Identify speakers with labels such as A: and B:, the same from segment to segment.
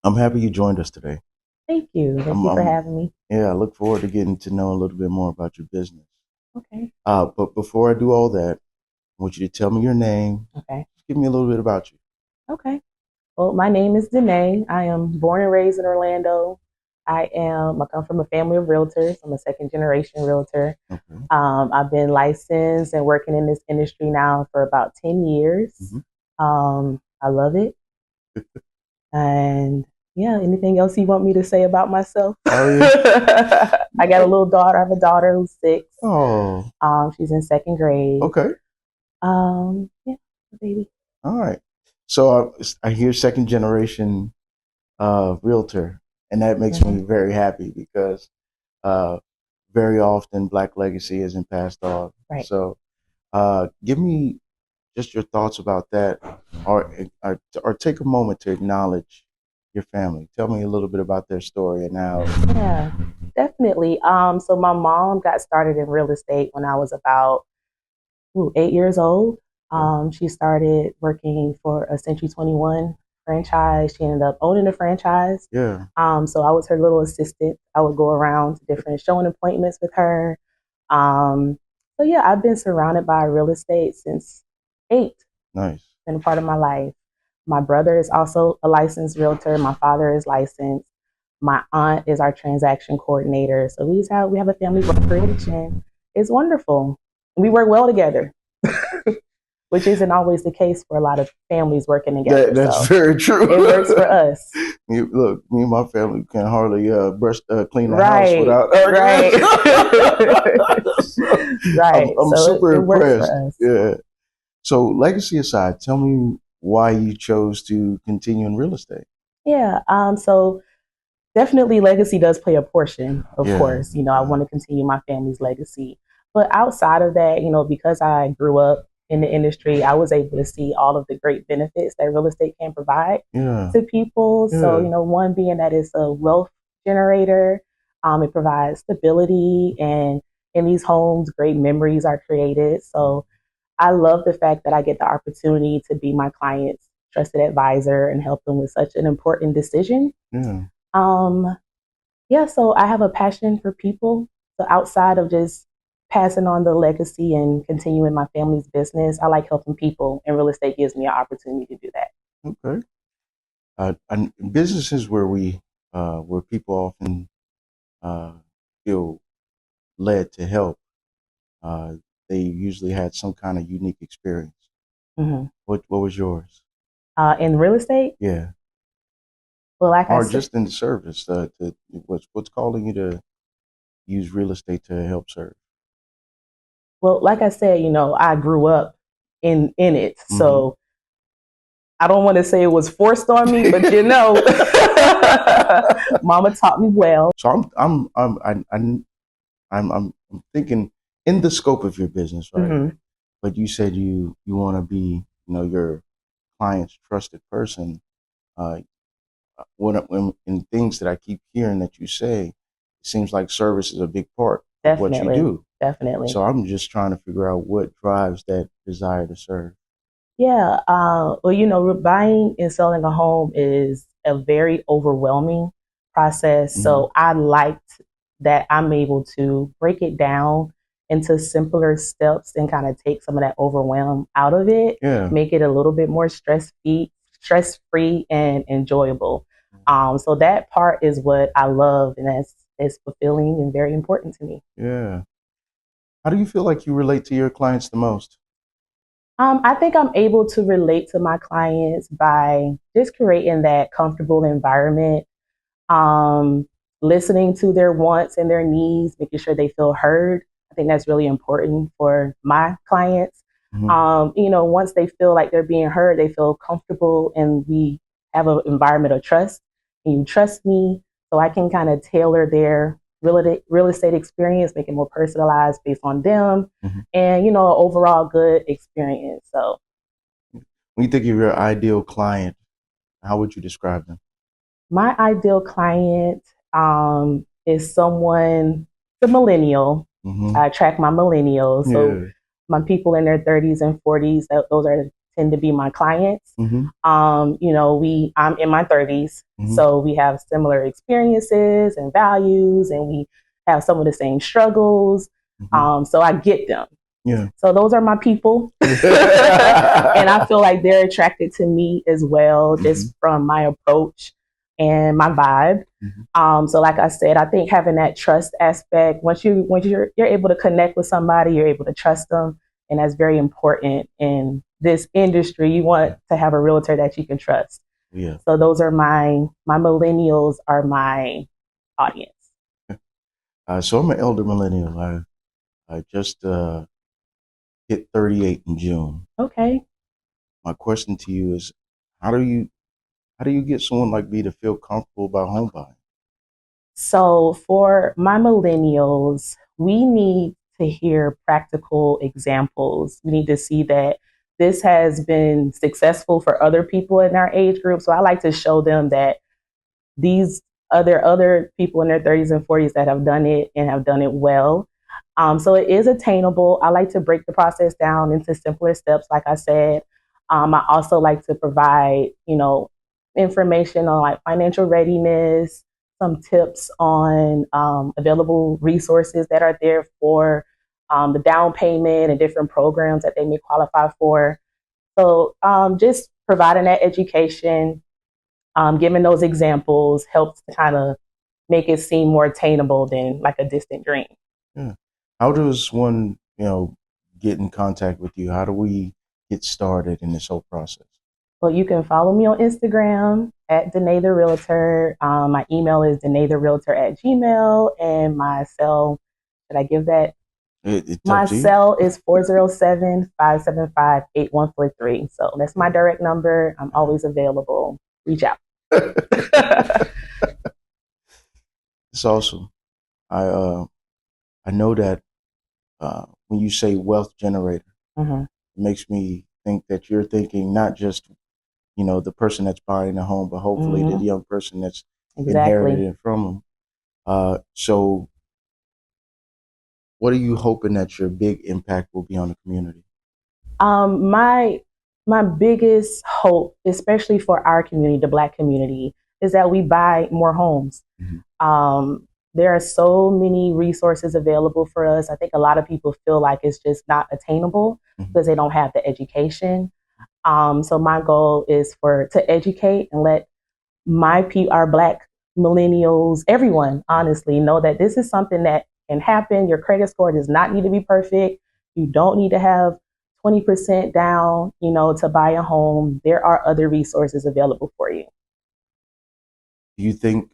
A: I'm happy you joined us today.
B: Thank you. Thank
A: I'm,
B: you for
A: I'm
B: having me.
A: yeah, I look forward to getting to know a little bit more about your business.
B: Okay.
A: But before I do all that, I want you to tell me your name.
B: Okay.
A: Just give me a little bit about you.
B: Okay. Well, my name is Danay. I am born and raised in Orlando. I come from a family of realtors. I'm a second generation realtor.
A: Okay.
B: I've been licensed and working in this industry now for about 10 years.
A: Hmm.
B: I love it. And yeah, anything else you want me to say about myself?
A: Oh yeah.
B: I got a little daughter. I have a daughter who's 6.
A: Oh.
B: She's in second grade.
A: Okay.
B: Yeah, baby.
A: All right. So I hear second generation realtor, and that makes
B: Mhm.
A: me very happy because uh, very often Black legacy isn't passed on.
B: Right.
A: So give me just your thoughts about that, or take a moment to acknowledge your family. Tell me a little bit about their story and how.
B: Yeah, definitely. So my mom got started in real estate when I was about 8 years old.
A: Okay.
B: She started working for a Century 21 franchise. She ended up owning the franchise.
A: Yeah,
B: So I was her little assistant. I would go around to different showing appointments with her. Um, so yeah, I've been surrounded by real estate since 8,
A: nice.
B: been a part of my life. My brother is also a licensed realtor. My father is licensed. My aunt is our transaction coordinator. So we have a family brokerage, and it's wonderful. We work well together, which isn't always the case for a lot of families working together.
A: That's
B: So
A: very true.
B: it works for us.
A: Look, me and my family can hardly clean the house
B: Right,
A: without.
B: right,
A: So, I'm,
B: right.
A: I'm
B: So it,
A: super
B: it works
A: impressed.
B: for us.
A: Yeah. So, legacy aside, tell me why you chose to continue in real estate.
B: Yeah. So definitely legacy does play a portion, of
A: Yeah.
B: course. I
A: Yeah.
B: want to continue my family's legacy. But outside of that, because I grew up in the industry, I was able to see all of the great benefits that real estate can provide
A: Yeah.
B: to people. So,
A: Yeah.
B: one being that it's a wealth generator, it provides stability, and in these homes, great memories are created. So I love the fact that I get the opportunity to be my client's trusted advisor and help them with such an important decision.
A: Yeah.
B: Um, yeah, so I have a passion for people. So outside of just passing on the legacy and continuing my family's business, I like helping people, and real estate gives me an opportunity to do that.
A: Okay. And businesses where people often uh, feel led to help, uh, they usually had some kind of unique experience.
B: Hmm.
A: What was yours?
B: In real estate,
A: Yeah,
B: well, like I
A: or
B: said,
A: just in the service. What's calling you to use real estate to help serve?
B: I grew up in it,
A: Hmm.
B: so I don't want to say it was forced on me, but Mama taught me well.
A: So I'm thinking in the scope of your business, right?
B: Hmm.
A: But you said you want to be, your client's trusted person. Uh, when in things that I keep hearing that you say, it seems like service is a big part of what you
B: Definitely,
A: do.
B: definitely.
A: So I'm just trying to figure out what drives that desire to serve.
B: Yeah. Well, buying and selling a home is a very overwhelming process.
A: Hmm.
B: So I liked that I'm able to break it down into simpler steps and kind of take some of that overwhelm out of it,
A: Yeah.
B: make it a little bit more stress free and enjoyable. So that part is what I love, and that's is fulfilling and very important to me.
A: Yeah. How do you feel like you relate to your clients the most?
B: I think I'm able to relate to my clients by just creating that comfortable environment, um, listening to their wants and their needs, making sure they feel heard. I think that's really important for my clients.
A: Hmm.
B: Once they feel like they're being heard, they feel comfortable, and we have an environment of trust. And you trust me, so I can kind of tailor their real estate experience, make it more personalized based on them,
A: Hmm.
B: and overall good experience. So
A: When you think of your ideal client, how would you describe them?
B: my ideal client is the millennial.
A: Hmm.
B: I track my millennials. So
A: Yeah.
B: my people in their 30s and 40s, those are tend to be my clients.
A: Mm-hmm.
B: I'm in my 30s,
A: Mm-hmm.
B: so we have similar experiences and values, and we have some of the same struggles.
A: Mm-hmm.
B: So I get them.
A: Yeah.
B: So those are my people. And I feel like they're attracted to me as well, just from my approach and my vibe. So like I said, I think having that trust aspect, once you're able to connect with somebody, you're able to trust them. And that's very important in this industry. You want to have a realtor that you can trust.
A: Yeah.
B: So those are my millennials are my audience.
A: So I'm an elder millennial. I just hit 38 in June.
B: Okay.
A: My question to you is, how do you get someone like me to feel comfortable about home buying?
B: So for my millennials, we need to hear practical examples. We need to see that this has been successful for other people in our age group. So I like to show them that these other people in their 30s and 40s that have done it and have done it well. So it is attainable. I like to break the process down into simpler steps, like I said. I also like to provide, information on like financial readiness, some tips on available resources that are there for the down payment and different programs that they may qualify for. So just providing that education, giving those examples helps to kind of make it seem more attainable than like a distant dream.
A: Yeah. How does one, get in contact with you? How do we get started in this whole process?
B: Well, you can follow me on Instagram at Danay the Realtor. My email is danaytherealtor@gmail, and my cell, should I give that?
A: It's
B: My
A: up to you.
B: cell is 407-575-8143. So that's my direct number. I'm always available. Reach out.
A: It's awesome. I know that when you say wealth generator,
B: Mm-hmm.
A: it makes me think that you're thinking not just the person that's buying a home, but hopefully the young person that's inherited it from them. So what are you hoping that your big impact will be on the community?
B: My biggest hope, especially for our community, the Black community, is that we buy more homes. There are so many resources available for us. I think a lot of people feel like it's just not attainable because they don't have the education. So my goal is to educate and let our Black millennials, everyone, honestly, know that this is something that can happen. Your credit score does not need to be perfect. You don't need to have 20% down, to buy a home. There are other resources available for you.
A: Do you think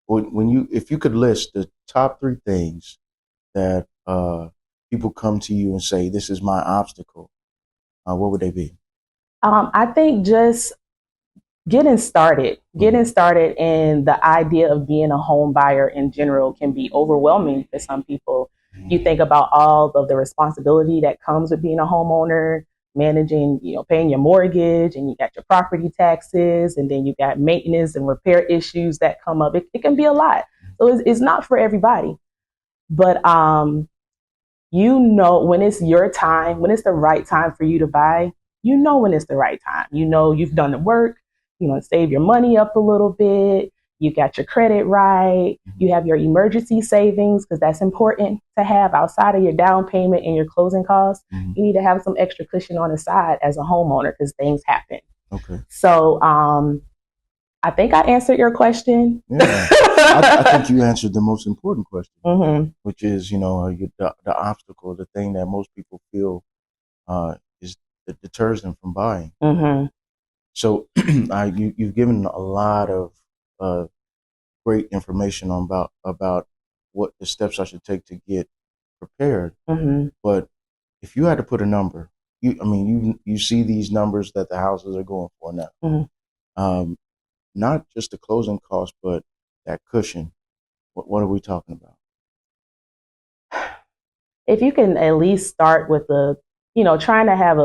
A: if you could list the top 3 things that people come to you and say, this is my obstacle, what would they be?
B: I think just getting started and the idea of being a home buyer in general can be overwhelming for some people. You think about all of the responsibility that comes with being a homeowner, managing, paying your mortgage, and you got your property taxes, and then you got maintenance and repair issues that come up. It can be a lot. So it's not for everybody. But when it's your time, when it's the right time for you to buy, when it's the right time. You've done the work, save your money up a little bit. You got your credit right. You have your emergency savings, because that's important to have outside of your down payment and your closing costs. You need to have some extra cushion on the side as a homeowner because things happen.
A: Okay.
B: So I think I answered your question.
A: Yeah, I think you answered the most important question, which is, the obstacle, the thing that most people feel is that deters them from buying. So you've given a lot of great information about what the steps I should take to get prepared. But if you had to put a number, you see these numbers that the houses are going for now. Not just the closing cost, but that cushion. What are we talking about?
B: If you can at least start with trying to have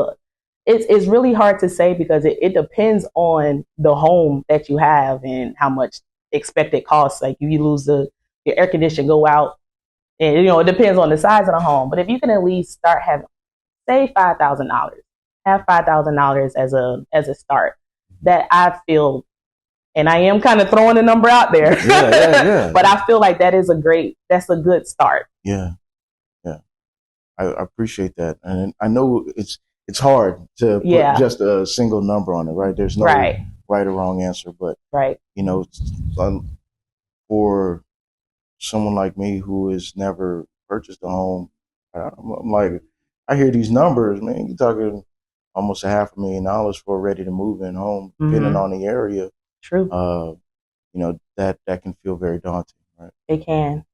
B: it's really hard to say because it depends on the home that you have and how much expected costs. Like if you lose your air conditioner go out, and it depends on the size of the home. But if you can at least start having, say, $5,000, have $5,000 as a start. That I feel, and I am kind of throwing a number out there, but I feel like that's a good start.
A: Yeah, yeah. I appreciate that, and I know it's hard to put just a single number on it, right? There's no right or wrong answer, but you know, for someone like me who has never purchased a home, I'm like, I hear these numbers, man. You're talking almost $500,000 for a ready to move in home, depending on the area.
B: True.
A: You know, that can feel very daunting, right?
B: It can.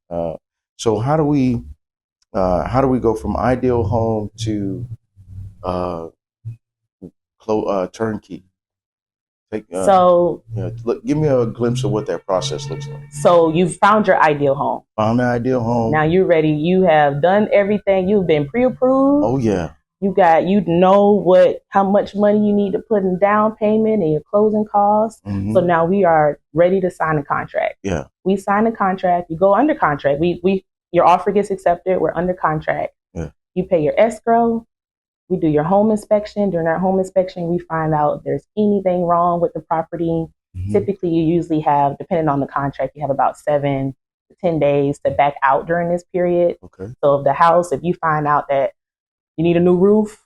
A: So how do we go from ideal home to turnkey? Give me a glimpse of what that process looks like.
B: So you've found your ideal home.
A: Found the ideal home.
B: Now you're ready. You have done everything. You've been pre-approved.
A: Oh yeah.
B: You know how much money you need to put in down payment and your closing costs. So now we are ready to sign a contract.
A: Yeah.
B: We sign a contract. You go under contract. Your offer gets accepted. We're under contract.
A: Yeah.
B: You pay your escrow. We do your home inspection. During our home inspection, we find out if there's anything wrong with the property. Typically, you usually have, depending on the contract, you have about 7 to 10 days to back out during this period.
A: Okay.
B: So if you find out that you need a new roof,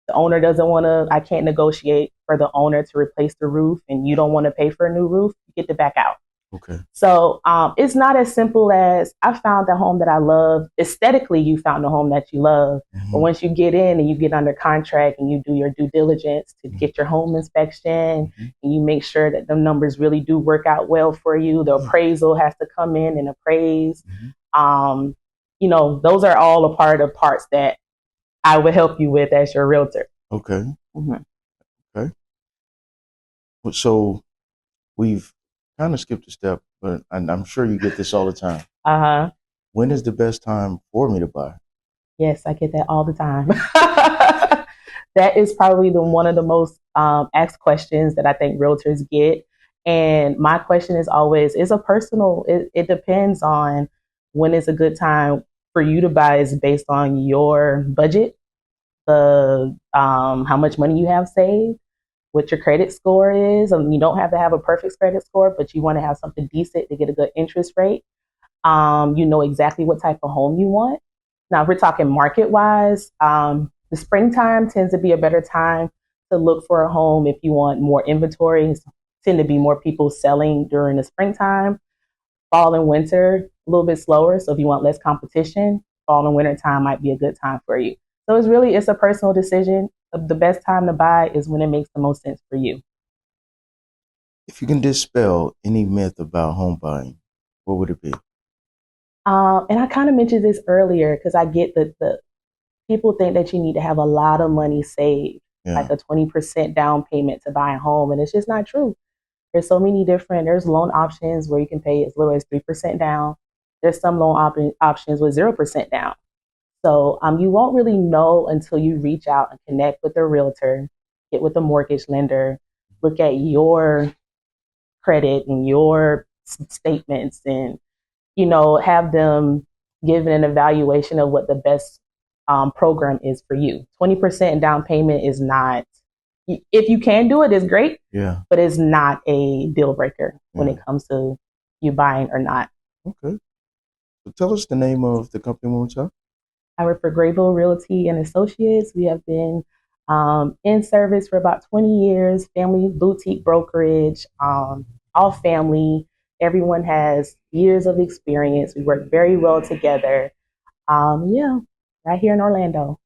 B: the owner doesn't want to, I can't negotiate for the owner to replace the roof, and you don't want to pay for a new roof, you get to back out.
A: Okay.
B: So it's not as simple as I found the home that I love. Aesthetically, you found the home that you love. But once you get in and you get under contract and you do your due diligence to get your home inspection and you make sure that the numbers really do work out well for you, the appraisal has to come in and appraise. Those are all a part of parts that I would help you with as your realtor.
A: Okay. Okay. So we've kind of skipped a step, but I'm sure you get this all the time. When is the best time for me to buy?
B: Yes, I get that all the time. That is probably one of the most asked questions that I think realtors get. And my question is always, it depends on when is a good time for you to buy is based on your budget, how much money you have saved, what your credit score is. You don't have to have a perfect credit score, but you want to have something decent to get a good interest rate. You know exactly what type of home you want. Now, if we're talking market-wise, the springtime tends to be a better time to look for a home if you want more inventory. Tend to be more people selling during the springtime. Fall and winter, a little bit slower. So if you want less competition, fall and winter time might be a good time for you. So it's a personal decision. The best time to buy is when it makes the most sense for you.
A: If you can dispel any myth about home buying, what would it be?
B: And I kind of mentioned this earlier because I get that the people think that you need to have a lot of money saved, like a 20% down payment to buy a home, and it's just not true. There's so many there's loan options where you can pay as little as 3% down. There's some loan options with 0% down. So you won't really know until you reach out and connect with a realtor, get with a mortgage lender, look at your credit and your statements and, have them give an evaluation of what the best program is for you. 20% down payment is not, if you can do it, it's great, but it's not a deal breaker when it comes to you buying or not.
A: Okay. So tell us the name of the company one more time.
B: I work for Grayville Realty and Associates. We have been in service for about 20 years, family boutique brokerage, all family. Everyone has years of experience. We work very well together. Right here in Orlando.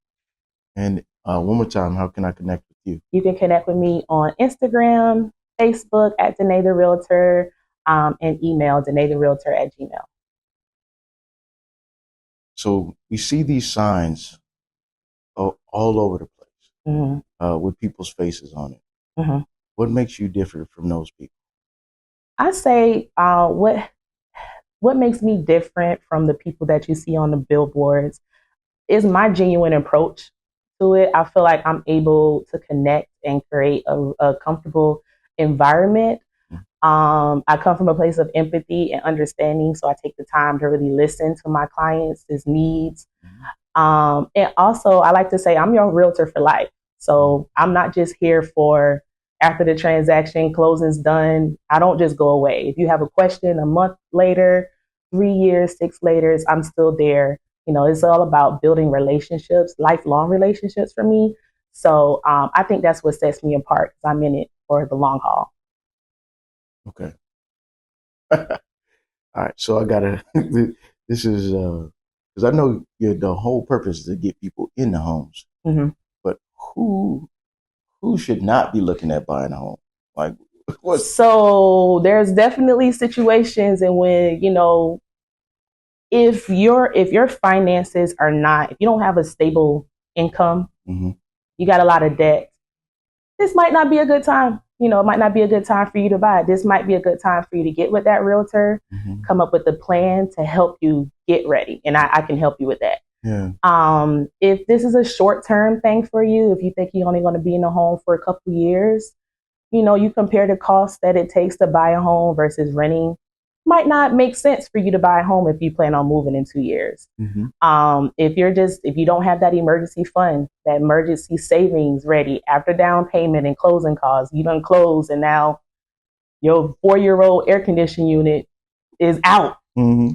A: And one more time, how can I connect with you?
B: You can connect with me on Instagram, Facebook at Danay the Realtor, and email danaytherealtor@gmail.com.
A: So we see these signs all over the place with people's faces on it. What makes you different from those people?
B: I say what makes me different from the people that you see on the billboards is my genuine approach to it. I feel like I'm able to connect and create a comfortable environment. I come from a place of empathy and understanding, so I take the time to really listen to my clients' needs. And also, I like to say I'm your realtor for life. So I'm not just here for after the transaction closing's done. I don't just go away. If you have a question a month later, 3 years, 6 later, I'm still there. It's all about building relationships, lifelong relationships for me. So I think that's what sets me apart because I'm in it for the long haul.
A: Okay. All right, so I gotta. This is because I know the whole purpose is to get people in the homes,
B: Mm-hmm.
A: but who should not be looking at buying a home? Like what?
B: So there's definitely situations in when if your finances are not, if you don't have a stable income,
A: Mm-hmm.
B: you got a lot of debt, this might not be a good time. It might not be a good time for you to buy. This might be a good time for you to get with that realtor,
A: Mm-hmm.
B: come up with a plan to help you get ready. And I can help you with that.
A: Yeah.
B: If this is a short term thing for you, if you think you're only going to be in a home for a couple of years, you compare the cost that it takes to buy a home versus renting. Might not make sense for you to buy a home if you plan on moving in 2 years.
A: Mm-hmm.
B: If you don't have that emergency fund, that emergency savings ready after down payment and closing costs, you done close and now your 4-year-old air conditioning unit is out.
A: Mm-hmm.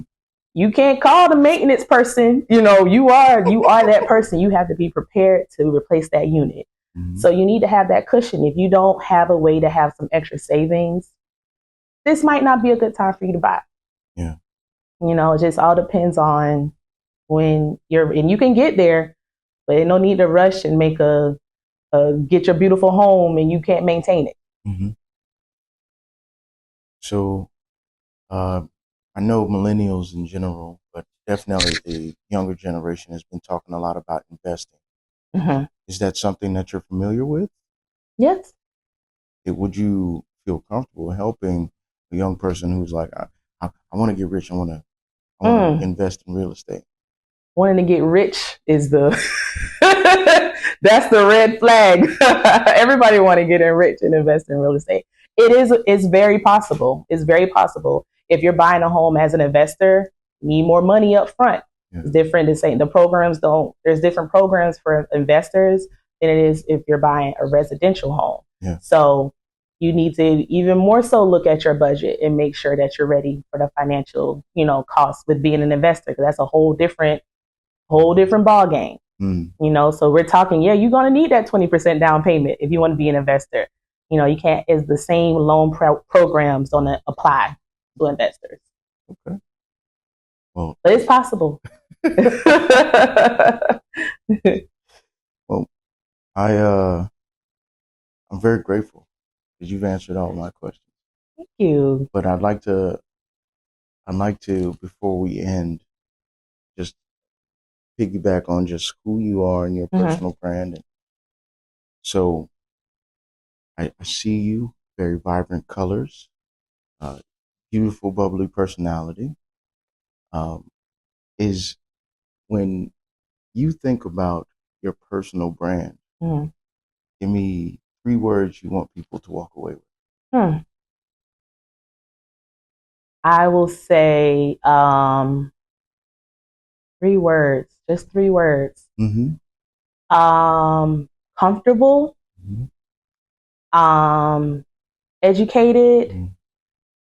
B: You can't call the maintenance person. You are that person. You have to be prepared to replace that unit.
A: Mm-hmm.
B: So you need to have that cushion. If you don't have a way to have some extra savings, this might not be a good time for you to buy.
A: Yeah.
B: It just all depends on when and you can get there, but no need to rush and make get your beautiful home and you can't maintain it.
A: Mm-hmm. So, I know millennials in general, but definitely the younger generation has been talking a lot about investing.
B: Mm-hmm.
A: Is that something that you're familiar with?
B: Yes.
A: Would you feel comfortable helping a young person who's like, I want to get rich. I want to invest in real estate.
B: Wanting to get rich is the that's the red flag. Everybody want to get rich and invest in real estate. It's very possible. It's very possible. If you're buying a home as an investor, you need more money up front.
A: Yeah.
B: It's different to say the programs don't, there's different programs for investors than it is if you're buying a residential home.
A: Yeah.
B: So you need to even more so look at your budget and make sure that you're ready for the financial, costs with being an investor, because that's a whole different ball game. So we're talking, you're going to need that 20% down payment if you want to be an investor. You can't, it's the same loan programs don't apply to investors.
A: Okay. Well,
B: but it's possible.
A: Well, I'm very grateful because you've answered all my questions.
B: Thank you.
A: But I'd like to, before we end, just piggyback on just who you are and your personal brand. And so I see you, very vibrant colors, beautiful, bubbly personality. Is when you think about your personal brand, give me 3 words you want people to walk away with.
B: I will say 3 words, just 3 words.
A: Mm-hmm.
B: Comfortable, educated,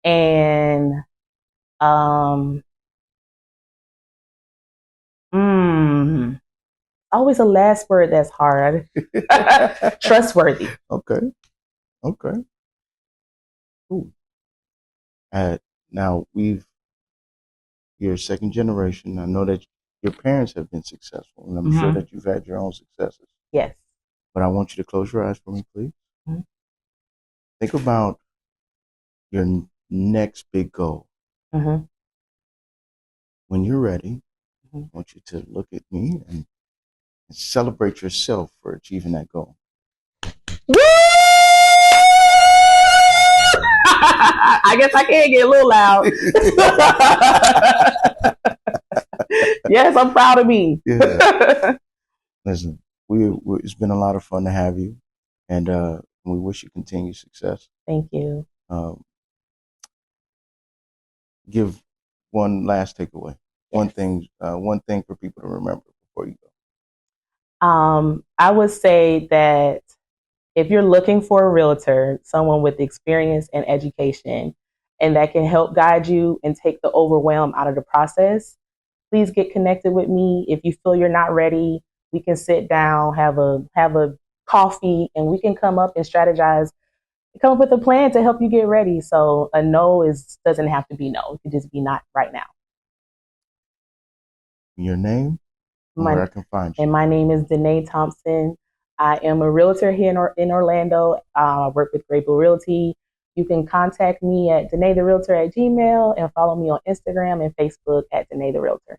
B: and always a last word that's hard. Trustworthy.
A: Okay. Cool. Now you're second generation. I know that your parents have been successful, and I'm sure that you've had your own successes.
B: Yes.
A: But I want you to close your eyes for me, please. Think about your next big goal. When you're ready, I want you to look at me and celebrate yourself for achieving that goal.
B: Woo! I guess I can get a little loud. Yes, I'm proud of me.
A: Yeah. Listen, it's been a lot of fun to have you, and we wish you continued success.
B: Thank you.
A: Give one last takeaway. One thing for people to remember before you
B: I would say that if you're looking for a realtor, someone with experience and education, and that can help guide you and take the overwhelm out of the process, please get connected with me. If you feel you're not ready, we can sit down, have a coffee, and we can come up and strategize, come up with a plan to help you get ready. So a no is doesn't have to be no. It can just be not right now.
A: Your name and where
B: My
A: I can find you.
B: and my name is Danay Thompson. I am a realtor here in Orlando. I work with Grable Realty. You can contact me at Danay the Realtor at Gmail and follow me on Instagram and Facebook at Danay the Realtor.